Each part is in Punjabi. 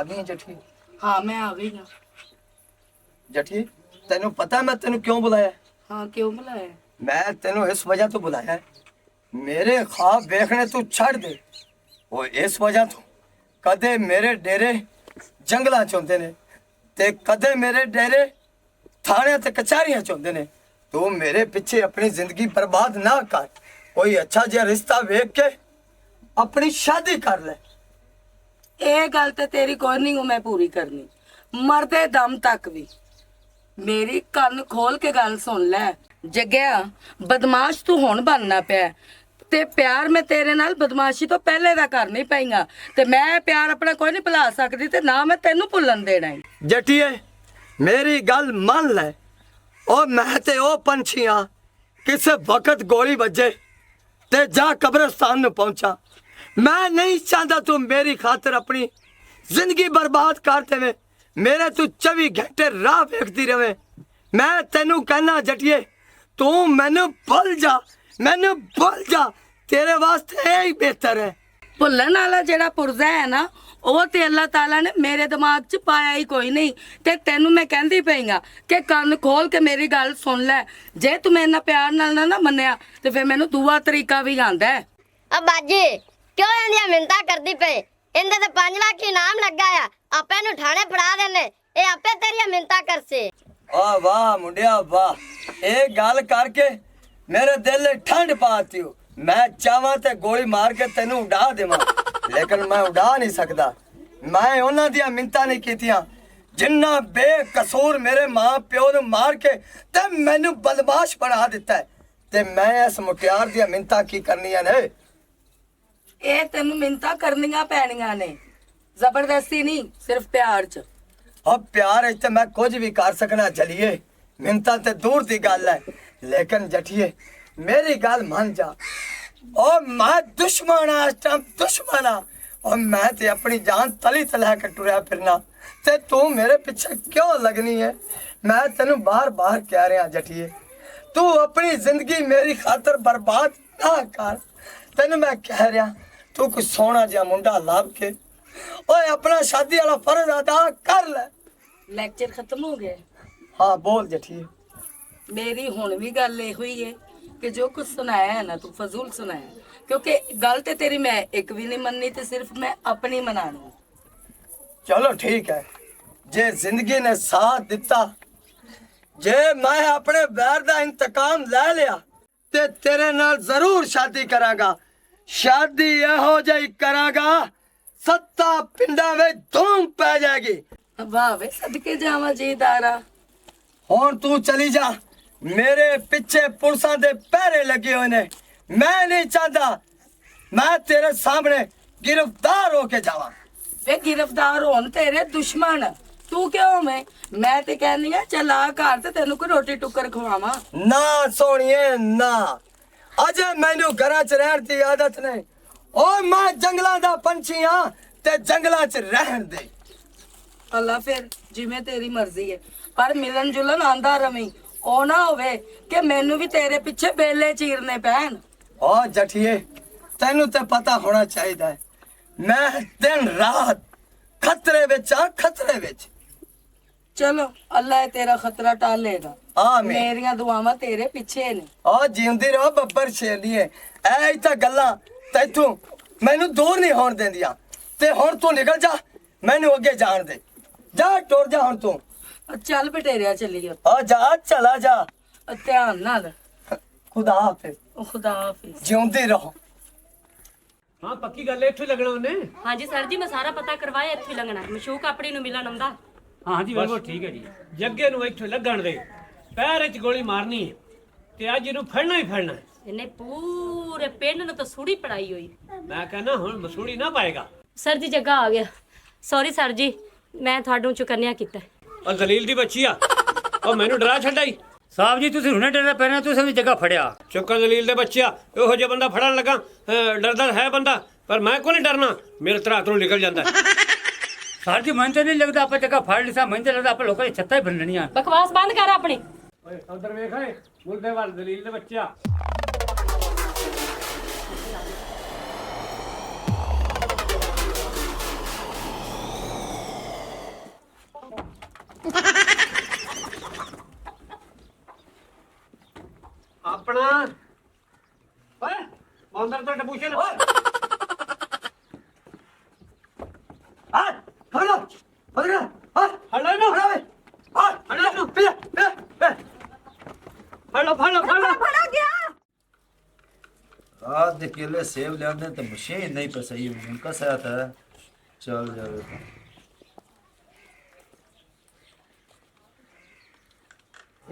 आ गई जठी? हाँ मैं आ गई हूँ। जठी तेनू पता मैं तेनू क्यों बुलाया? हाँ क्यों बुलाया? मैं तेनू इस वजह तो बुलाया मेरे ख्वाब देखने तू छड़ दे। वो इस वजह तो कदे मेरे डेरे जंगलां च होंदे ने ते कदे मेरे डेरे थाने ते कचहरियां च होंदे ने। तू मेरे पीछे अपनी जिंदगी बर्बाद ना कर। कोई अच्छा जिहा रिश्ता वेख के अपनी शादी कर ले। ये गल तो तेरी कोई नहीं हूँ मैं पूरी करनी, मरदे दम तक भी। मेरी कान खोल के गल सुन ले जग्या, बदमाश तू हुण बनना पिया ते प्यार मैं तेरे नाल बदमाशी तो पहले दा करनी पईगा ते मैं प्यार अपना कोई नहीं भुला सकदी ते ना मैं तेनू भुलन देना है। जटिए मेरी गल मान ले। ओ मैं ते ओ पंछियां किसे वक्त गोली बजे ते जा कब्रिस्तान में पहुंचा। मैं नहीं चाहता तू मेरी खातिर अपनी जिंदगी बर्बाद कर देवे, मेरे तू 24 घंटे राह वेखती रहे। मैं तेनू कहना जटिए तू मैनू भुल जा, मैनू भुल जा, तेरे वास्ते यही बेहतर है। भुलन वाला जेड़ा पुरजा है ना ਉਹ ਤੇ ਅੱਲਾਹ ਤਾਲਾ ਨੇ ਮੇਰੇ ਦਿਮਾਗ 'ਚ ਪਾਇਆ ਹੀ ਕੋਈ ਨਹੀਂ ਤੇ ਤੈਨੂੰ ਮੈਂ ਕਹਿੰਦੀ ਪਈਗਾ ਕਿ ਕੰਨ ਖੋਲ ਕੇ ਮੇਰੀ ਗੱਲ ਸੁਣ ਲੈ। ਜੇ ਤੂੰ ਮੇਰੇ ਨਾਲ ਪਿਆਰ ਨਾਲ ਨਾ ਮੰਨਿਆ ਤੇ ਫਿਰ ਮੈਨੂੰ ਦੂਆ ਤਰੀਕਾ ਵੀ ਆਂਦਾ ਹੈ। ਬਾਜੀ ਕਿਉਂ ਇੰਦੀਆਂ ਮਿੰਤਾ ਕਰਦੀ ਪਏ? ਇਹਦੇ ਤੇ 5 ਲੱਖ ਇਨਾਮ ਲੱਗਾ ਆ, ਆਪੇ ਨੂੰ ਥਾਣੇ ਫੜਾ ਦੇਣੇ, ਇਹ ਆਪੇ ਤੇਰੀਆਂ ਮਿੰਤਾ ਕਰਸੇ। वाह वाह मुंडिया वाह, एक गल करके मेरे दिल ठंड पाती हो। मैं चाहवा ते गोली मार के तेनू उड़ा देवां, लेकिन मैं उड़ा नहीं सकदा। मैं उन्हां दियां मिन्नतां नहीं कीतियां जिन्ना बेकसूर मेरे मां प्यो नू मार के ते मैनू बदमाश बना दिता है। ते मैं इस मुटियार दियां मिन्नतां की करनियां ने? ਇਹ ਤੈਨੂੰ ਮਿੰਤਾ ਕਰਨੀਆਂ ਪੈਣੀਆਂ ਨੇ, ਜ਼ਬਰਦਸਤੀ ਨਹੀਂ, ਸਿਰਫ ਪਿਆਰ 'ਚ। अब प्यार है तो मैं कुछ भी कर सकना। चलिए मिन्नतां ते दूर दी गल है, लेकिन जठिए मेरी गल मान जा। और मैं दुश्मन आ, इस टाइम दुश्मन आ, और मैं ते अपनी जान तली तला के टुरया फिरना ते तू मेरे पीछे क्यों लगनी है? मैं तेनू बार बार कह रहा जठिए तू अपनी जिंदगी मेरी खातर बर्बाद ना कर। तेनू मैं कह रहा तू कोई सोना जिहा मुंडा लाभ के ओए अपना शादी वाला फर्ज अदा कर ले। ਲੈਕਚਰ ਖਤਮ ਹੋ ਗਿਆ। हाँ बोल जठिए। मेरी हुण भी गल ਇਹੋ ਹੀ है कि जो कुछ सुनाया है ना तू फजूल सुनाया, क्योंकि गल ते तेरी मैं एक भी नहीं मननी ते सिर्फ मैं अपनी मनानी। चलो ठीक है, जे जिंदगी ने साथ दिता, जे मैं अपने बैर दा इंतकाम ले लिया ते तेरे नाल जरूर शादी करांगा। शादी यहो जही करांगा 7 पिंडा में धूम पै जाएगी। वाह वे सदके जावा जीदारा। हुण तू चली जा, मेरे पीछे पुलिसां दे पहरे लगे हुए ने। मैं नहीं चाहता मैं तेरे सामने गिरफ्तार होके जावा। वे गिरफ्तार होन तेरे दुश्मन, तू क्यों मैं ते कहनी है चल आ घर ते तेनू कोई रोटी टुक्कर खवावां। ना सोनिए ना, अजे मैनू घरां च रहण दी आदत नहीं। ओ मैं जंगलां दा पंछी हां ते जंगलां च रहण दे। अल्लाह फिर जिवें तेरी मर्जी है, पर मिलन जुलन आंदा रवी। ओ ना होवे कि मैनू भी तेरे पीछे बेले चीरने पैन। ओ जठिए तेनू ते पता होना चाहिए मैं दिन रात खतरे विच आ, खतरे विच। चलो अल्लाह तेरा खतरा टालेगा। आमीन। मेरियां दुआवां तेरे पीछे ने। ओ जींदी रहो बब्बर शेरनीए। ऐ तां गल्लां तैथों मैनू दूर नहीं होण देंदियां ते हुण तू निकल जा, मैनू अगे जाण दे। जा टुर जा हुण तू। चल बटेरिया चलिए। ओ जा चला जा। ध्यान नाल। खुदा हाफिज। खुदा हाफिज। जिउंदी रहो। हाँ पक्की गल है, इत्थों लगना उन्हें। हाँ जी सर जी मैं सारा पता करवाया, इत्थों ही लगना। मशूक अपनी नु मिलन आंदा। हाँ जी बिल्कुल ठीक है जी। जग्गे नु इत्थों लगन दे, पैर च गोली मारनी है ते अज इहनू फड़ना ही फड़ना है। इन्हें पूरे पिंड नु तो सूड़ी पड़ाई हुई। मैं कहना हुण मसूड़ी ना पाएगा। सर जी जग्गा आ गया। सॉरी सर जी, मैं थाडू चुकन्या कीता। और दलील दी बच्ची आ और मैनू डरा छड्डाई। साहब जी तुसीं हुणे डरना पैना, तुसीं भी जगह फड़िया। चुकर दलील दे बच्चिया, इहो जिहा बंदा फड़न लगा डरदा है बंदा, पर मैं को नहीं डरना, मेरे तरातरों निकल जाता है। सर जी मन तो नहीं लगता आप जगह फाड़ ली सा, मन तो लगता आप लोगों की छत्ता ही भरनिया। बकवास बंद कर अपनी। ओए उधर वेख है मुर्दे वाल दलील दे बच्चिया। ਆਪਣਾ ਓਏ ਮੰਦਰ ਤੋਂ ਡਬੂਸ਼ੇ ਓਏ ਆ ਫੜੋ ਫੜੋ ਆ ਹਲੋ ਨੂੰ ਫੜੋ ਆ ਹਲੋ ਨੂੰ ਪਿਆ ਫੜ ਗਿਆ आधे केले सेब ले आने तो मशीन नहीं पर सही उनका साथ है चल जाओ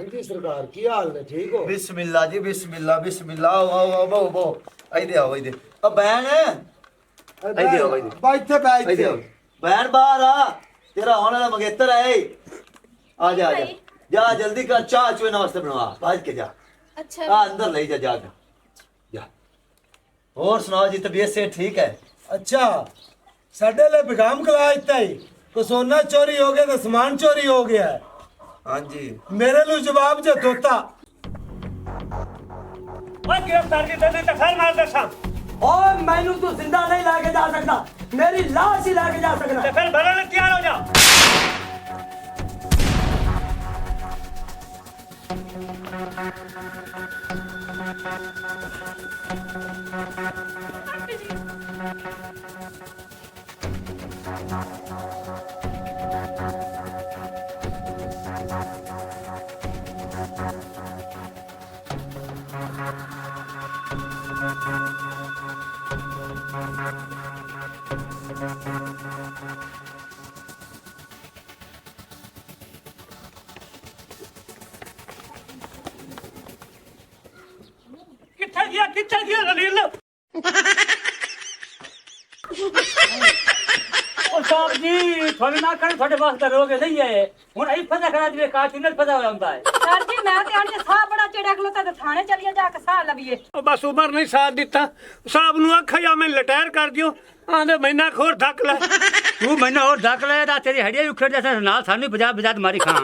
जी सरकार की हाल है ठीक हो बिस्मिल्लाह जी बिस्मिल्लाह बिस्मिल्लाह आओ आओ आओ आओ इधर आओ इधर अब बहन इधर आओ इधर बैठे इधर बैठे आओ बहन बाहर आ तेरा होने वाला मंगेतर है आ जा जा जल्दी कर चाय चुए नाश्ते बनवा भाज के जा अच्छा आ अंदर ले जा जा जा और सुनाओ जी तबीयत से ठीक है अच्छा साडे ले पैगाम कला इतना ही को सोना चोरी हो गया तो सामान चोरी हो गया है हाँ जी मेरे लिए जवाब जो तोता ਓਏ ਗ੍ਰਿਫਤਾਰ ਕੀਤਾ ਨਹੀਂ ਤਾਂ ਫਿਰ ਮਾਰ ਦੱਸਾਂ ਓਏ ਮੈਨੂੰ ਤੂੰ ਜ਼ਿੰਦਾ ਨਹੀਂ ਲੈ ਕੇ ਜਾ ਸਕਦਾ ਮੇਰੀ ਲਾਸ਼ ਹੀ ਲੈ ਕੇ ਜਾ ਸਕਦਾ ਤੇ ਫਿਰ ਭਰਨ ਨੂੰ ਤਿਆਰ ਹੋ ਜਾ ਕਿੱਥੇ ਗਿਆ ਰਲੀਲ ਉਹ ਸਾਹਿਬ ਜੀ ਤੁਹਾਡੇ ਨਾਲ ਕਰਨ ਤੁਹਾਡੇ ਵਾਸਤੇ ਰੋਗੇ ਨਹੀਂ ਆਏ ਹੁਣ ਅਸੀਂ ਫਜ਼ਾ ਕਰਾ ਜਿਵੇਂ ਕਾਤਿਲ ਫਜ਼ਾ ਹੋਇਆ ਹੁੰਦਾ ਹੈ ਸਰ ਜੀ ਮੈਂ ਤੇ ਆਣੀ ਸਾਹ ਬੜਾ ਚੜਿਆ ਖਲੋਤਾ ਤੇ ਥਾਣੇ ਚਲੀਏ ਜਾ ਕੇ ਸਾਹ ਲਵੀਏ ਉਹ ਬਸ ਉਮਰ ਨਹੀਂ ਸਾਥ ਦਿੱਤਾ ਸਾਹਿਬ ਨੂੰ ਆਖਿਆ ਜਾਂ ਮੈਂ ਲਟਾਇਰ ਕਰ ਦਿਓ ਆਂਦੇ ਮਹੀਨਾ ਖੋਰ ਧੱਕ ਲੈ ਤੂੰ ਮੈਨੂੰ ਹੋਰ ਧੱਕ ਲੈ ਤਾਂ ਤੇਰੀ ਹੱਡੀਆਂ ਵੀ ਉਖੜ ਜਾ ਨਾਲ ਸਾਨੂੰ 50 ਮਾਰੀ ਖਾਂ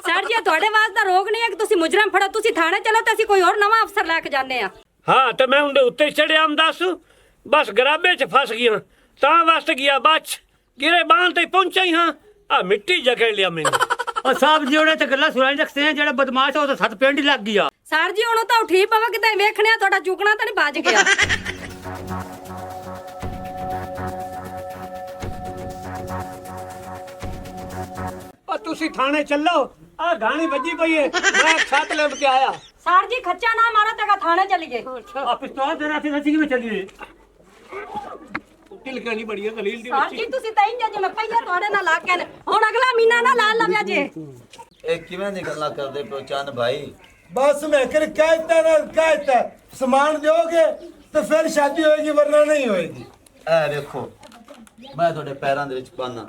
ਸਰ ਜੀ ਇਹ ਤੁਹਾਡੇ ਵਾਸਤੇ ਰੋਗ ਨਹੀਂ ਹੈ ਕਿ ਤੁਸੀਂ ਮੁਜਰਮ ਫੜੋ ਤੁਸੀਂ ਥਾਣੇ ਚਲੋ ਤੇ ਅਸੀਂ ਕੋਈ ਹੋਰ ਨਵਾਂ ਅਫਸਰ ਲੈ ਕੇ ਜਾਂਦੇ ਆ ਹਾਂ ਤੇ ਮੈਂ ਉਹਦੇ ਉੱਤੇ ਚੜਿਆ ਦੱਸ ਬਸ ਗਰਾਬੇ 'ਚ ਫਸ ਗਿਆ ਤਾਂ ਵਾਸਤੇ ਗਿਆ ਬਾਚ ਗਿਰੇ ਬਾਂਹ ਤੇ ਪਹੁੰਚਿਆ ਹੀ ਹਾਂ ਆ ਮਿੱਟੀ ਜਕੜ ਲਿਆ ਮੈਨੂੰ ਉਹ ਸਾਹਿਬ ਜੀ ਉਹਨੇ ਤੇ ਗੱਲਾਂ ਸੁਣਾਈ ਰੱਖਦੇ ਆ ਜਿਹੜਾ ਬਦਮਾਸ਼ ਆ ਉਹ ਤਾਂ ਸੱਤ ਪਿੰਡ ਹੀ ਲੱਗ ਗਿਆ ਸਰ ਜੀ ਹੁਣ ਤਾਂ ਉਠੀ ਪਵਾ ਕਿਤੇ ਵੇਖਣਿਆ ਤੁਹਾਡਾ ਚੁਕਣਾ ਤਾਂ ਨਹੀਂ ਵੱਜ ਗਿਆ ਉਹ ਤੁਸੀਂ ਥਾਣੇ ਚੱਲੋ ਆ ਗਾਣੀ ਵੱਜੀ ਪਈ ਏ ਮੈਂ ਛੱਤ ਲੱਭ ਕੇ ਆਇਆ ਸਰ ਜੀ ਖੱਚਾ ਨਾ ਮਾਰੋ ਤੇ ਥਾਣੇ ਚਲੀਏ ਆ ਪਿਸਤੌਲ ਦੇ ਰਾਤੀ ਸੱਚੀ ਕਿਵੇਂ ਚੱਲੀਏ ਦਿਲ ਕਹਾਣੀ ਬੜੀ ਹੈ ਦਲੀਲ ਦੀ ਸਰ ਜੀ ਤੁਸੀਂ ਤਾਂ ਇੰਜ ਜਿਵੇਂ ਪਹਿਲਾਂ ਤੁਹਾਡੇ ਨਾਲ ਲੱਗ ਗਏ ਨੇ ਹੁਣ ਅਗਲਾ ਮਹੀਨਾ ਨਾ ਲਾ ਲਵਿਆ ਜੇ ਇਹ ਕਿਵੇਂ ਦੀ ਗੱਲਾਂ ਕਰਦੇ ਪਿਓ ਚੰਨ ਭਾਈ बस मैं कर कहता ना कहता सामान दोगे तो फिर शादी होएगी वरना नहीं होएगी ਐ ਵੇਖੋ ਮੈਂ ਤੁਹਾਡੇ ਪੈਰਾਂ ਦੇ ਵਿੱਚ ਪਾਣਾ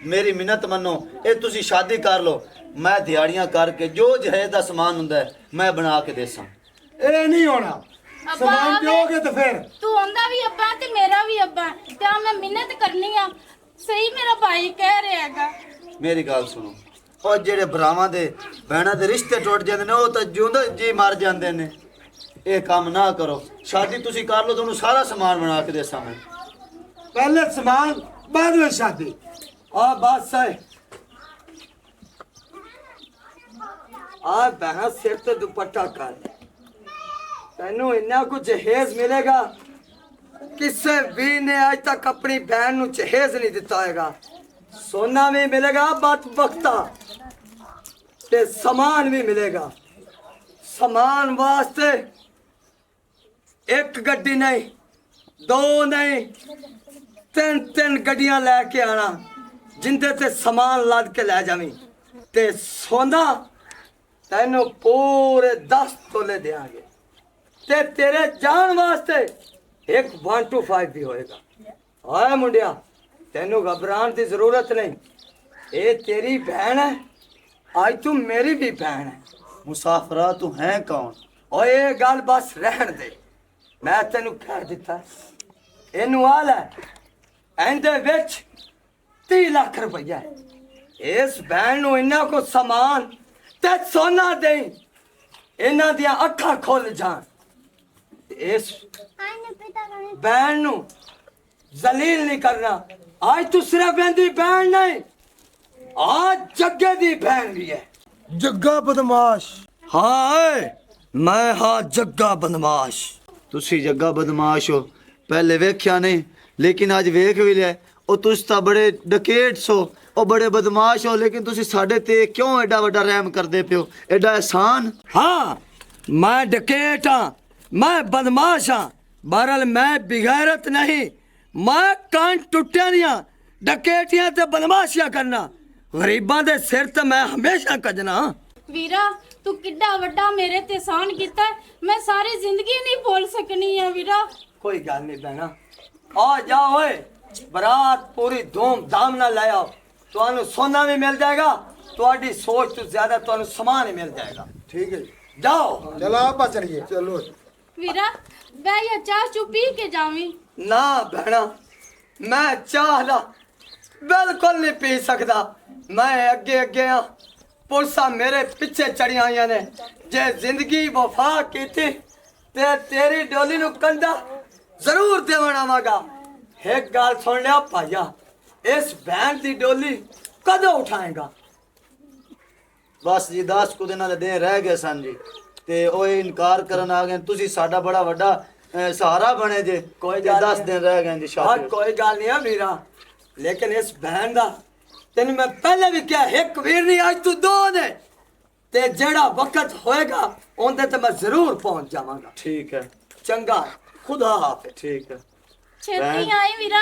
ਮੇਰੀ ਮਿਹਨਤ ਮੰਨੋ ਇਹ ਤੁਸੀਂ ਸ਼ਾਦੀ ਕਰ ਲਓ ਮੈਂ ਦਿਹਾੜੀਆਂ ਕਰਕੇ ਜੋ ਜਹੇਜ਼ ਦਾ ਸਮਾਨ ਹੁੰਦਾ ਹੈ, ਮੈਂ ਬਣਾ ਕੇ ਦੇਸਾਂ ये नहीं होना सामान दोगे तो फिर ਤੂੰ ਉਹਦਾ ਵੀ ਅੱਬਾ ਤੇ ਮੇਰਾ ਵੀ ਅੱਬਾ ਤੇ ਮੈਂ ਮਿਹਨਤ ਕਰਨੀ ਆ ਸਹੀ ਮੇਰਾ ਭਾਈ ਕਹਿ ਰਿਹਾ ਹੈਗਾ ਮੇਰੀ ਗੱਲ ਸੁਣੋ ਉਹ ਜਿਹੜੇ ਭਰਾਵਾਂ ਦੇ ਭੈਣਾਂ ਦੇ ਰਿਸ਼ਤੇ ਟੁੱਟ ਜਾਂਦੇ ਨੇ ਉਹ ਤਾਂ ਜਿਉਂਦੇ ਜੀ ਮਰ ਜਾਂਦੇ ਨੇ ਇਹ ਕੰਮ ਨਾ ਕਰੋ ਸ਼ਾਦੀ ਤੁਸੀਂ ਕਰ ਲਓ ਤੁਹਾਨੂੰ ਸਾਰਾ ਸਮਾਨ ਬਣਾ ਕੇ ਦੇਸਾਂ ਮੈਂ पहले सामान बाद में शादी आ बात सही आ बहन सिर ते दुपट्टा कर तेनू इन्ना कुछ जहेज मिलेगा किसी भी ने आज तक अपनी बहन नू जहेज नहीं दिता होगा सोना भी मिलेगा बद बख्ता ते सामान भी मिलेगा सामान वास्ते एक गड्डी नहीं दो नहीं तीन गड्डियां लैके आना जिंदे ते सामान लद के लै जावी ते सोना तेनू पूरे 10 तोले देंगे ते तेरे जान वास्ते एक 125 भी होएगा आए मुंडिया तेनू घबराने की जरूरत नहीं ये तेरी बहन है आज तू मेरी भी बहन है मुसाफरा तू है कौन और ये गल बस रहन दे मैं तेनू कह दिता इनू हाल है ਇਹਦੇ ਵਿੱਚ 30 ਲੱਖ ਰੁਪਈਆ ਇਸ ਬੈਣ ਨੂੰ ਇਹਨਾਂ ਕੋ ਸਮਾਨ ਤੇ ਸੋਨਾ ਦੇ ਇਹਨਾਂ ਦੀਆਂ ਅੱਖਾਂ ਖੁੱਲ ਜਾਣ ਇਸ ਬੈਣ ਨੂੰ ਜ਼ਲੀਲ ਨਹੀਂ ਕਰਨਾ ਅੱਜ ਤੂੰ ਸਿਰਫ ਇਹਦੀ ਬੈਣ ਨਹੀਂ आज जग्गे दी बहन भी है जग्गा बदमाश हाँ ਮੈਂ ਹਾਂ ਜੱਗਾ ਬਦਮਾਸ਼। ਤੁਸੀਂ ਜੱਗਾ ਬਦਮਾਸ਼ ਹੋ, ਪਹਿਲੇ ਵੇਖਿਆ ਨਹੀਂ ਲੇਕਿਨ ਅੱਜ ਵੇਖ ਵੀ ਲਿਆ। ਉਹ ਤੁਸੀਂ ਤਾਂ ਬੜੇ ਡਕੇਟ ਸੋ, ਉਹ ਬੜੇ ਬਦਮਾਸ਼ ਹੋ, ਲੇਕਿਨ ਤੁਸੀਂ ਸਾਡੇ ਤੇ ਕਿਉਂ ਐਡਾ ਵੱਡਾ ਰਹਿਮ ਕਰਦੇ ਪਿਓ, ਐਡਾ ਅਹਿਸਾਨ? ਹਾਂ ਮੈਂ ਡਕੈਤ ਹਾਂ, ਮੈਂ ਬਦਮਾਸ਼ ਹਾਂ। ਬਹਰਲ ਮੈਂ ਬਿਗੈਰਤ ਨਹੀਂ, ਮੈਂ ਕੰਨ ਟੁੱਟਿਆ ਦੀਆਂ ਡਕੈਤੀਆਂ ਤੇ ਬਦਮਾਸ਼ੀਆਂ ਕਰਨਾ। ਗਰੀਬਾਂ ਦੇ ਸਿਰ ਤੇ ਮੈਂ ਹਮੇਸ਼ਾ ਕੱਜਣਾ। ਵੀਰਾ ਤੂੰ ਕਿੱਡਾ ਵੱਡਾ ਮੇਰੇ ਤੇ ਸਾਨ ਕੀਤਾ ਹੈ, ਮੈਂ ਸਾਰੀ ਜ਼ਿੰਦਗੀ ਨਹੀਂ ਭੁੱਲ ਸਕਣੀ ਆ ਵੀਰਾ। ਕੋਈ ਗੱਲ ਨਹੀਂ ਬਹਿਣਾ, ਆ ਜਾ ਓਏ, ਬਰਾਤ ਪੂਰੀ ਧੂਮ-ਧਾਮ ਨਾਲ ਲੈ ਆਓ। ਤੁਹਾਨੂੰ ਸੋਨਾ ਵੀ ਮਿਲ ਜਾਏਗਾ, ਤੁਹਾਡੀ ਸੋਚ ਤੋਂ ਜ਼ਿਆਦਾ ਤੁਹਾਨੂੰ ਸਮਾਨ ਹੀ ਮਿਲ ਜਾਏਗਾ। ठीक है ਜਾਓ। चलो आप चलिए चलो। ਵੀਰਾ ਬਹਿ ਜਾ, ਚਾਹ ਚੁ ਪੀ ਕੇ ਜਾਵੀਂ। ਨਾ ਬਹਿਣਾ, ਮੈਂ ਚਾਹ ਦਾ ਬਿਲਕੁਲ ਨਹੀਂ ਪੀ ਸਕਦਾ। ਮੈਂ ਅੱਗੇ ਆ, ਪੁਲਿਸਾਂ ਮੇਰੇ ਪਿੱਛੇ ਚੜੀਆਂ ਹੋਈਆਂ ਨੇ। ਜੇ ਜ਼ਿੰਦਗੀ ਵਫਾ ਕੀਤੀ ਤੇ ਤੇਰੀ ਡੋਲੀ ਨੂੰ ਕੰਧਾ ਜ਼ਰੂਰ ਦੇਵਣ ਆਵਾਂਗਾ। ਇੱਕ ਗੱਲ ਸੁਣ ਲਿਆ ਭਾਈਆ, ਇਸ ਬੈਂਡ ਦੀ ਡੋਲੀ ਕਦੋਂ ਉਠਾਏਗਾ? ਬਸ ਜੀ 10 ਕੁ ਦਿਨਾਂ ਦੇ ਦਿਨ ਰਹਿ ਗਏ ਸਨ ਜੀ, ਤੇ ਉਹ ਇਨਕਾਰ ਕਰਨ ਆ ਗਏ। ਤੁਸੀਂ ਸਾਡਾ ਬੜਾ ਵੱਡਾ ਸਹਾਰਾ ਬਣੇ ਜੇ। ਕੋਈ ਤੇ ਗੱਲ 10 ਨਹੀਂ। ਦਿਨ ਰਹਿ ਗਏ ਜੀ ਹਾਂ ਸ਼ਾਦੀ। ਕੋਈ ਗੱਲ ਨਹੀਂ ਆ ਵੀਰਾ, ਲੇਕਿਨ ਇਸ ਬੈਂਡ ਦਾ ਤੈਨੂੰ ਮੈਂ ਪਹਿਲੇ ਵੀ ਕਿਹਾ, ਇੱਕ ਵੀਰ ਨਹੀਂ ਅੱਜ ਤੂੰ 2 ਨੇ। ਤੇ ਜਿਹੜਾ ਵਕਤ ਹੋਏਗਾ ਉਹਦੇ ਤੇ ਮੈਂ ਜ਼ਰੂਰ ਪਹੁੰਚ ਜਾਵਾਂਗਾ। ਠੀਕ ਹੈ, ਚੰਗਾ, ਖੁਦਾ ਹਾਫਿਜ਼। ਠੀਕ ਹੈ। ਛੇਤੀ ਆਈ ਵੀਰਾ।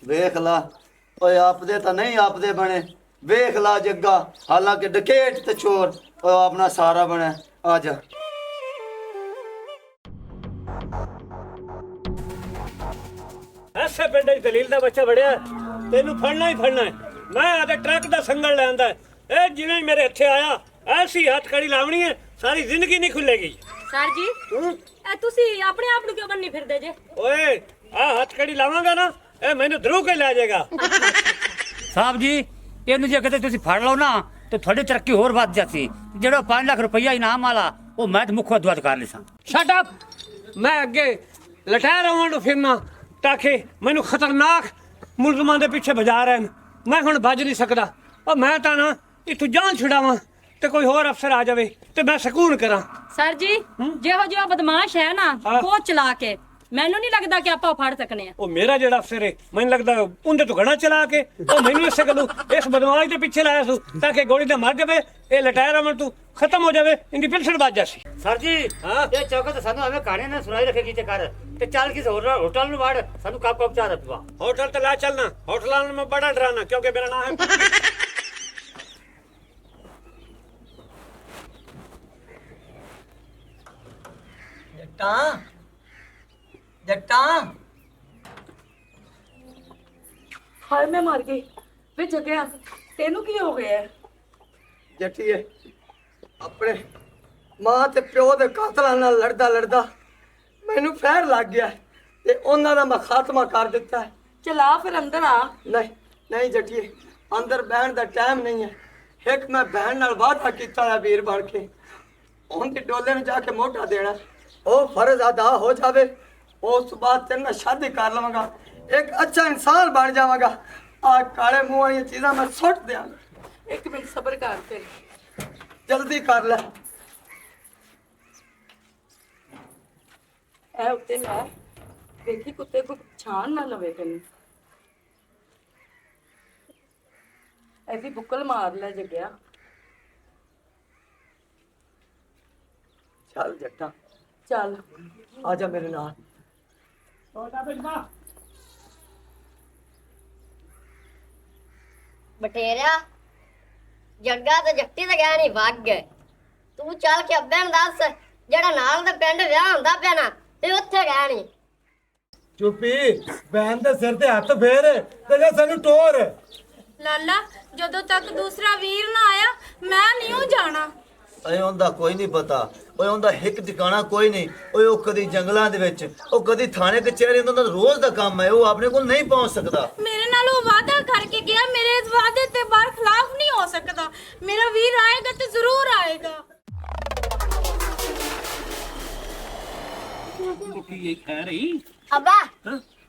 ਵੇਖ ਲਾ, ਓਏ ਆਪਦੇ ਤਾਂ ਨਹੀਂ ਆਪਦੇ ਬਣੇ। ਵੇਖ ਲਾ ਜੱਗਾ, ਹਾਲਾਂਕਿ ਡਕੇਟ ਤੇ ਚੋਰ, ਉਹ ਆਪਣਾ ਸਹਾਰਾ ਬਣੇ। ਆ ਜਾ। ਐਸੇ ਪਿੰਡ 'ਚ ਦਲੀਲ ਦਾ ਬੱਚਾ ਵੜਿਆ, ਤੈਨੂੰ ਫੜਨਾ ਹੀ ਫੜਨਾ ਹੈ। ਮੈਂ ਆਦੇ ਟਰੱਕ ਦਾ ਸੰਗਲ ਲੈਂਦਾ, ਇਹ ਜਿਵੇਂ ਹੀ ਮੇਰੇ ਹੱਥੇ ਆਇਆ ਐਸੀ ਹੱਥਕੜੀ ਲਾਵਣੀ ਹੈ, ਸਾਰੀ ਜ਼ਿੰਦਗੀ ਨਹੀਂ ਖੁੱਲੇਗੀ। ਸਰ ਜੀ ਇਹ ਤੁਸੀਂ ਆਪਣੇ ਆਪ ਨੂੰ ਕਿਉਂ ਬੰਨੀ ਫਿਰਦੇ ਜੇ? ਓਏ ਆ ਹੱਥਕੜੀ ਲਾਵਾਂਗਾ ਨਾ, ਇਹ ਮੈਨੂੰ ਧਰੂ ਕੇ ਲੈ ਜਾਏਗਾ। ਸਾਹਿਬ ਜੀ ਇਹਨੂੰ ਜੇ ਕਿਤੇ ਤੁਸੀਂ ਫੜ ਲਓ ਨਾ ਤੇ ਤੁਹਾਡੀ ਤਰੱਕੀ ਹੋਰ ਵੱਧ ਜਾਤੀ। ਜਿਹੜਾ 5 ਲੱਖ ਰੁਪਈਆ ਇਨਾਮ ਵਾਲਾ ਉਹ ਮੈਂ ਤੇ ਮੁੱਖ ਦੁਆਤ ਕਰ ਲਿਸਾਂ। Shut up. ਮੈਂ ਅੱਗੇ ਲਟਾਇਰ ਆਉਣ ਨੂੰ ਫਿਰਨਾ ਤਾਂ ਕਿ ਮੈਨੂੰ ਖਤਰਨਾਕ ਮੁਲਜ਼ਮਾਂ ਦੇ ਪਿੱਛੇ ਭਜਾ ਰਹੇ ਨੇ। ਮੈਂ ਹੁਣ ਭੱਜ ਨਹੀਂ ਸਕਦਾ। ਉਹ ਮੈਂ ਤਾਂ ਨਾ ਇੱਥੋਂ ਜਾਨ ਛੁਡਾਵਾਂ ਤੇ ਕੋਈ ਹੋਰ ਅਫਸਰ ਆ ਜਾਵੇ ਤੇ ਮੈਂ ਸਕੂਨ ਕਰਾਂ। ਸਰ ਜੀ ਜਿਹੋ ਜਿਹਾ ਬਦਮਾਸ਼ ਹੈ ਨਾ ਹਾਂ। ਉਹ ਚਲਾ ਕੇ ਮੈਨੂੰ ਨਹੀਂ ਲੱਗਦਾ ਕਿ ਆਪਾਂ ਉਹ ਫੜ ਸਕਨੇ ਆ। ਉਹ ਮੇਰਾ ਜਿਹੜਾ ਅਫਸਰ ਹੈ ਮੈਨੂੰ ਲੱਗਦਾ ਉਹਦੇ ਤੋਂ ਘਣਾ ਚਲਾ ਕੇ ਉਹ ਮੈਨੂੰ ਇਸੇ ਗੱਲੋਂ ਇਸ ਬਦਮਾਸ਼ ਦੇ ਪਿੱਛੇ ਲਾਇਆ ਸੀ ਤਾਂ ਕਿ ਗੋਲੀ ਤੇ ਮਰ ਜਾਵੇ, ਇਹ ਲਟਾਇਰ ਅਮਰ ਤੂੰ ਖਤਮ ਹੋ ਜਾਵੇ, ਇਹਦੀ ਪਿਲਸਣ ਵੱਜ ਜਾਸੀ। ਸਰ ਜੀ ਹਾਂ। ਇਹ ਚੌਕਤ ਸਾਨੂੰ ਐਵੇਂ ਕਹਾਣੀ ਨਾ ਸੁਣਾਈ ਰੱਖੇਗੀ ਤੇ ਕਰ ਤੇ ਚੱਲ ਕਿਸੇ ਹੋਰ ਹੋਟਲ ਨੂੰ ਵੜ, ਸਾਨੂੰ ਕੱਪ ਚਾਹ ਰੱਖਵਾ। ਹੋਟਲ ਤੇ ਲੈ ਚੱਲਣਾ, ਹੋਟਲਾਂ ਨੂੰ ਮੈਂ ਬੜਾ ਡਰਾਨਾ ਕਿਉਂਕਿ ਮੇਰਾ ਨਾਮ ਹੈ। ਜੱਟਾਂ ਹਾਏ ਮੈਂ ਮਰ ਗਈ ਵੇ ਜਗਿਆ, ਤੈਨੂੰ ਕੀ ਹੋ ਗਿਆ? ਜੱਟੀਏ, ਆਪਣੇ ਮਾਂ ਤੇ ਪਿਓ ਦੇ ਕਾਤਲਾਂ ਨਾਲ ਲੜਦਾ ਮੈਨੂੰ ਫੈਰ ਲੱਗ ਗਿਆ ਤੇ ਉਹਨਾਂ ਦਾ ਮੈਂ ਖਾਤਮਾ ਕਰ ਦਿੱਤਾ ਹੈ। ਚਲਾ ਫਿਰ ਅੰਦਰ ਆ। ਨਹੀਂ ਜੱਟੀਏ, ਅੰਦਰ ਬਹਿਣ ਦਾ ਟਾਈਮ ਨਹੀਂ ਹੈ। ਇੱਕ ਮੈਂ ਬਹਿਣ ਨਾਲ ਵਾਅਦਾ ਕੀਤਾ ਹੈ ਵੀਰ ਬਣ ਕੇ, ਉਹਦੀ ਡੋਲੇ ਨੂੰ ਜਾ ਕੇ ਮੋਢਾ ਦੇਣਾ। ਉਹ ਫਰਜ਼ ਅਦਾ ਹੋ ਜਾਵੇ, ਉਸ ਤੋਂ ਬਾਅਦ ਤੇਰੇ ਨਾਲ ਸ਼ਾਦੀ ਕਰ ਲਵਾਂਗਾ, ਇੱਕ ਅੱਛਾ ਇਨਸਾਨ ਬਣ ਜਾਵਾਂਗਾ। ਆ ਕਾਲੇ ਮੂੰਹ ਵਾਲੀਆਂ ਚੀਜ਼ਾਂ ਮੈਂ ਸੁੱਟ ਦਿਆਂਗਾ। 1 ਮਿੰਟ ਸਬਰ ਕਰ ਫਿਰ। ਜਲਦੀ ਕਰ ਲੈ। ਇਹ ਉੱਤੇ ਲੈ, ਦੇਖੀ ਕੁੱਤੇ ਕੋ ਛਾਣ ਨਾ ਲਵੇ ਤੈਨੂੰ। ਐਸੀ ਬੁੱਕਲ ਮਾਰ ਲੈ ਜਗਿਆ। ਚੱਲ ਜੱਟਾ, ਚੱਲ ਆ ਜਾ ਮੇਰੇ ਨਾਲ। ਬਟੇਰਿਆ ਜੱਗਾ ਤੇ ਜੱਟੀ ਤੇ ਗਿਆ ਨਹੀਂ ਵਗ ਗਏ। ਤੂੰ ਚੱਲ ਕੇ ਅੱਬੇ ਨੂੰ ਦੱਸ, ਜਿਹੜਾ ਨਾਲ ਦੇ ਪਿੰਡ ਵਿਆਹ ਹੁੰਦਾ ਪਿਆ ਨਾ ਤੇ ਉੱਥੇ ਗਿਆ ਨਹੀਂ। ਚੁੱਪੀ, ਭੈਣ ਦੇ ਸਿਰ ਤੇ ਹੱਥ ਫੇਰ ਤੇ ਜੇ ਸਾਨੂੰ ਟੋਰ। ਲਾਲਾ ਜਦੋਂ ਤੱਕ ਦੂਸਰਾ ਵੀਰ ਨਾ ਆਇਆ ਮੈਂ ਨਹੀਂ ਜਾਣਾ। ਓਏ ਉਹਦਾ ਕੋਈ ਨਹੀਂ ਪਤਾ, ਓਏ ਉਹਦਾ ਹਿੱਕ ਟਿਕਾਣਾ ਕੋਈ ਨਹੀਂ। ਓਏ ਉਹ ਕਦੀ ਜੰਗਲਾਂ ਦੇ ਵਿੱਚ, ਉਹ ਕਦੀ ਥਾਣੇ ਕਚਹਿਰੀ, ਉਹਦਾ ਰੋਜ਼ ਦਾ ਕੰਮ ਹੈ, ਉਹ ਆਪਣੇ ਕੋਲ ਨਹੀਂ ਪਹੁੰਚ ਸਕਦਾ। ਮੇਰੇ ਨਾਲ ਉਹ ਵਾਅਦਾ ਕਰਕੇ ਗਿਆ, ਮੇਰੇ ਇਸ ਵਾਅਦੇ ਤੇ ਬਾਰ ਖਿਲਾਫ ਨਹੀਂ ਹੋ ਸਕਦਾ। ਮੇਰਾ ਵੀਰ ਆਏਗਾ ਤੇ ਜ਼ਰੂਰ ਆਏਗਾ। ਕੀ ਕਹਿ ਰਹੀ? ਅੱਬਾ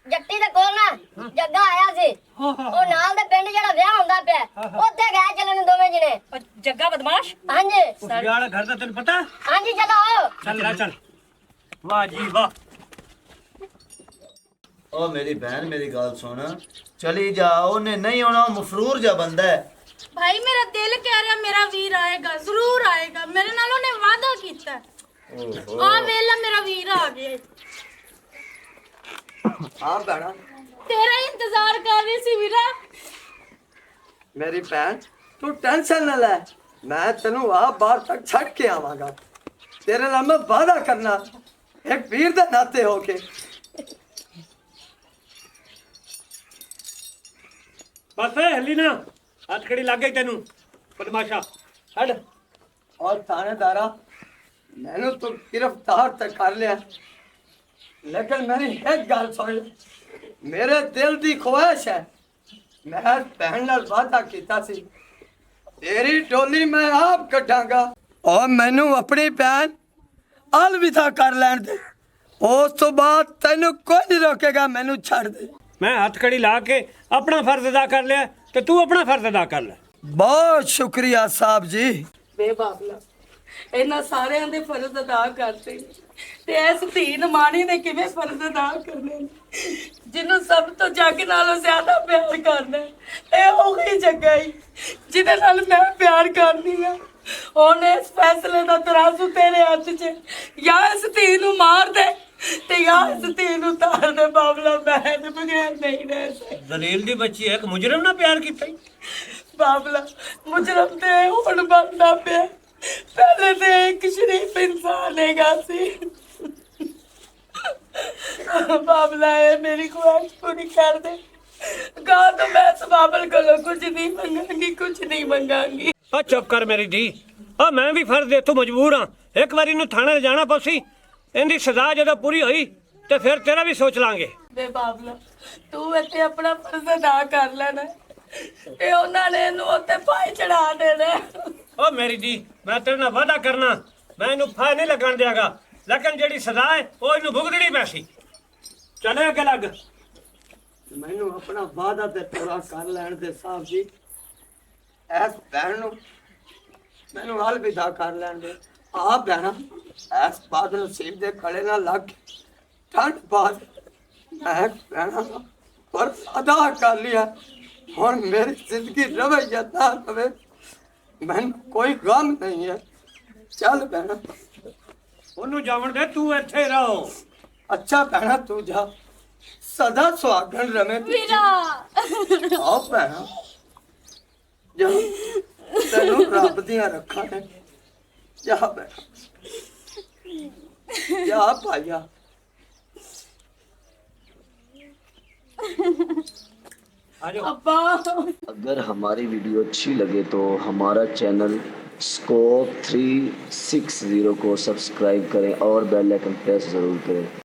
ਜੱਟੀ ਦੇ ਕੋਲ ਨਾ ਜੱਗਾ ਆਇਆ ਸੀ ਉਹ ਨਾਲ ਦੇ ਪਿੰਡ ਜਿਹੜਾ ਵਿਆਹ ਹੁੰਦਾ ਪਿਆ ਉੱਥੇ ਗਏ ਚੱਲਣ ਦੋਵੇਂ ਜਣੇ ਜੱਗਾ ਬਦਮਾਸ਼ ਹਾਂਜੀ ਉਸ ਵਾਲਾ ਘਰ ਦਾ ਤੈਨੂੰ ਪਤਾ ਹਾਂਜੀ ਚਲੋ ਆਓ ਚੱਲ ਲੈ ਚੱਲ ਵਾਹ ਜੀ ਵਾਹ ਓ ਮੇਰੀ ਭੈਣ ਮੇਰੀ ਗੱਲ ਸੁਣ ਚਲੀ ਜਾ ਉਹਨੇ ਨਹੀਂ ਆਉਣਾ ਉਹ ਮਫਰੂਰ ਜਾ ਬੰਦਾ ਹੈ ਭਾਈ ਮੇਰਾ ਦਿਲ ਕਹਿ ਰਿਹਾ ਮੇਰਾ ਵੀਰ ਆਏਗਾ ਜ਼ਰੂਰ ਆਏਗਾ ਮੇਰੇ ਨਾਲ ਉਹਨੇ ਵਾਅਦਾ ਕੀਤਾ ਆ ਵੇਲਾ ਮੇਰਾ ਵੀਰ ਆ ਗਿਆ ਹਾਂ ਭੈਣਾ ਤੇਰਾ ਇੰਤਜ਼ਾਰ ਕਰ ਰਹੀ ਸੀ ਵੀਰਾ ਮੇਰੀ ਭੈਣ ਤੂੰ ਟੈਨਸ਼ਨ ਨਾ ਲੈ ਮੈਂ ਤੈਨੂੰ ਆ ਬਾਹਰ ਤੱਕ ਛੱਡ ਕੇ ਆਵਾਂਗਾ ਤੇਰੇ ਨਾਲ ਮੈਂ ਵਾਅਦਾ ਕਰਨਾ ਇੱਕ ਵੀਰ ਦੇ ਨਾਤੇ ਹੋ ਕੇ ਬਸ ਹੱਲੀ ਨਾ ਹੱਥ ਖੜੀ ਲੱਗ ਗਈ ਤੈਨੂੰ ਬਦਮਾਸ਼ਾ ਛੱਡ और थानेदारा मैंने तो गिरफ्तार तक कर लिया लेकिन मेरी एक गल सुन ले मेरे दिल की ख्वाहिश है मैं भैन नाल वादा कीता सी तेरी टोली मैं आप कटांगा और मैनू अपनी भैन अलविदा कर लैन दे उस तो बाद तेनू कोई नहीं रोकेगा मैनू छड़ दे मैं हथ खड़ी ला के अपना फर्ज अदा कर लिया तो तू अपना फर्ज अदा कर ले बहुत शुक्रिया साहब जी ਵੇ ਬਾਬਲਾ ਇਹਨਾਂ ਸਾਰਿਆਂ ਦੇ ਫਰਜ਼ ਅਦਾ ਕਰਦੇ ਨੇ ਤੇ ਇਸ ਧੀ ਨਮਾਣੀ ਨੇ ਕਿਵੇਂ ਫਰਜ਼ ਅਦਾ ਕਰਨੇ ਨੇ ਜਿਹਨੂੰ ਸਭ ਤੋਂ ਜੱਗ ਨਾਲੋਂ ਜ਼ਿਆਦਾ ਪਿਆਰ ਕਰਦਾ ਹੈ। ਇਹ ਉਹੀ ਜੱਗਾ ਹੀ ਜਿਹਦੇ ਨਾਲ ਮੈਂ ਪਿਆਰ ਕਰਦੀ ਆ ਉਹਨੇ ਇਸ ਫੈਸਲੇ ਦਾ ਤਰਾਜ਼ੂ ਤੇਰੇ ਹੱਥ 'ਚ ਜਾਂ ਇਸ ਧੀ ਨੂੰ ਮਾਰ ਦੇ ਤੇ ਜਾਂ ਇਸ ਧੀ ਨੂੰ ਤਾਰ ਦੇ ਬਾਬਲਾ ਮੈਂ ਤੇ ਬਗੈਰ ਨਹੀਂ ਰਹਿ ਸਕਦੀ ਦਲੀਲ ਦੀ ਬੱਚੀ ਹੈ ਇੱਕ ਮੁਜਰਮ ਨਾਲ ਪਿਆਰ ਕੀਤਾ ਈ। ਬਾਬਲਾ ਮੁਜਰਮ ਤੇ ਹੁਣ ਬਣਦਾ ਪਿਆ ਪਹਿਲੇ ਤੇ ਇੱਕ ਸ਼ਰੀਫ ਇਨਸਾਨ ਹੈਗਾ ਸੀ ਬਾਬਲਾ ਇਹ ਮੇਰੀ ਖੁਆਇਸ਼ ਪੂਰੀ ਕਰ ਦੇ ਗਾ ਤੋਂ ਮੈਂ ਸਬਾਬਲ ਕੋਲੋਂ ਕੁਝ ਨਹੀਂ ਮੰਗਾਂਗੀ ਆ ਚੁੱਪ ਕਰ ਮੇਰੀ ਧੀ ਆ ਮੈਂ ਵੀ ਫਰਜ਼ ਦੇ ਤੋਂ ਮਜਬੂਰ ਹਾਂ ਇੱਕ ਵਾਰੀ ਨੂੰ ਥਾਣੇ ਜਾਣਾ ਪਊਸੀ ਇਹਦੀ ਸਜ਼ਾ ਜਦੋਂ ਪੂਰੀ ਹੋਈ ਤੇ ਫਿਰ ਤੇਰਾ ਵੀ ਸੋਚ ਲਾਂਗੇ ਵੇ ਬਾਬਲਾ ਤੂੰ ਇੱਥੇ ਆਪਣਾ ਫਰਜ਼ ਅਦਾ ਕਰ ਲੈਣਾ ਤੇ ਉਹਨਾਂ ਨੇ ਇਹਨੂੰ ਉੱਤੇ ਪਾਈ ਚੜਾ ਦੇਣਾ ਓ ਮੇਰੀ ਧੀ ਮੈਂ ਤੇਰੇ ਨਾਲ ਵਾਅਦਾ ਕਰਨਾ ਮੈਂ ਇਹਨੂੰ ਫਾਇ ਨਹੀਂ ਲੱਗਣ ਦਿਆਗਾ ਲੇਕਿਨ ਜਿਹੜੀ ਸਜ਼ਾ ਹੈ ਉਹ ਇਹਨੂੰ ਭੁਗਤਣੀ ਪੈਸੀ ਚਲੇ ਅੱਗੇ ਲੱਗ ਮੈਨੂੰ ਆਪਣਾ ਵਾਅਦਾ ਤੇ ਪੂਰਾ ਕਰ ਲੈਣ ਦੇ ਸਾਹਿਬ ਜੀ ਐਸ ਭੈਣ ਨੂੰ ਮੈਨੂੰ ਅਲਵਿਦਾ ਕਰ ਲੈਣ ਦੇ ਆ ਭੈਣਾ ਐਸ ਬਾਦ ਨਸੀਬ ਦੇ ਖੜੇ ਨਾਲ ਲੱਗ ਕੇ ਠੰਡ ਬਾਦ ਮੈਂ ਭੈਣਾ ਪਰ ਅਦਾ ਕਰ ਲਿਆ ਹੁਣ ਮੇਰੀ ਜ਼ਿੰਦਗੀ ਰਵੇ ਜਾਂ ਨਾ ਰਵੇ ਮੈਨੂੰ ਕੋਈ ਗਮ ਨਹੀਂ ਹੈ ਚੱਲ ਭੈਣਾ ਉਹਨੂੰ ਜਾਵਣ ਦੇ ਤੂੰ ਇੱਥੇ ਰਹੋ ਅੱਛਾ ਭੈਣਾ ਤੂੰ ਜਾ ਸਦਾ ਸੁਹਾਗਣ ਰਵੇਂ ਵੀਰਾ ਆ ਭੈਣਾ ਜਾ ਤੈਨੂੰ ਰੱਬ ਦੀਆਂ ਰੱਖਾਂ ਨੇ ਜਾ ਭੈਣਾ ਜਾ ਭਾਈਆ अब्बा अगर हमारी वीडियो अच्छी लगे तो हमारा चैनल स्कोप 360 को सब्सक्राइब करें और बेल आइकन प्रेस ज़रूर करें।